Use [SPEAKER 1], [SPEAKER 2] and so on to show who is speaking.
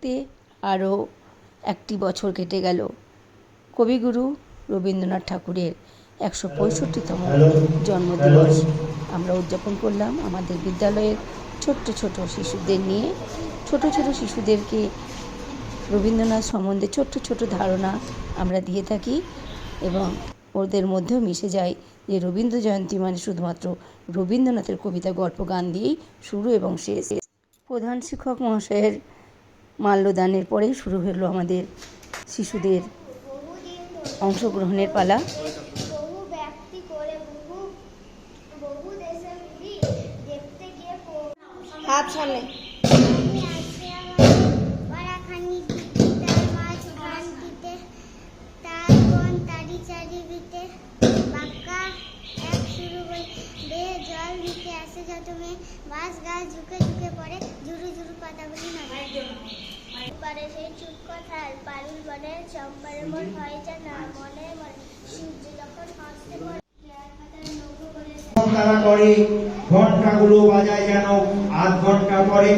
[SPEAKER 1] থাকতে আরও একটি বছর কেটে গেল। কবিগুরু রবীন্দ্রনাথ ঠাকুরের 165তম জন্মদিবস আমরা উদযাপন করলাম আমাদের বিদ্যালয়ের ছোট্ট ছোট শিশুদের নিয়ে। ছোট ছোট শিশুদেরকে রবীন্দ্রনাথ সম্বন্ধে ছোট্ট ছোট ধারণা আমরা দিয়ে থাকি এবং ওদের মধ্যেও মিশে যায় যে রবীন্দ্র জয়ন্তী মানে শুধুমাত্র রবীন্দ্রনাথের কবিতা গল্প গান দিয়েই শুরু এবং শেষ। প্রধান শিক্ষক মহাশয়ের মাল্যদানের পরেই শুরু হলো আমাদের শিশুদের অংশগ্রহণের পালা।
[SPEAKER 2] তারা করে ঘন্টাগুলো বাজায় যেন আধ ঘন্টা পরে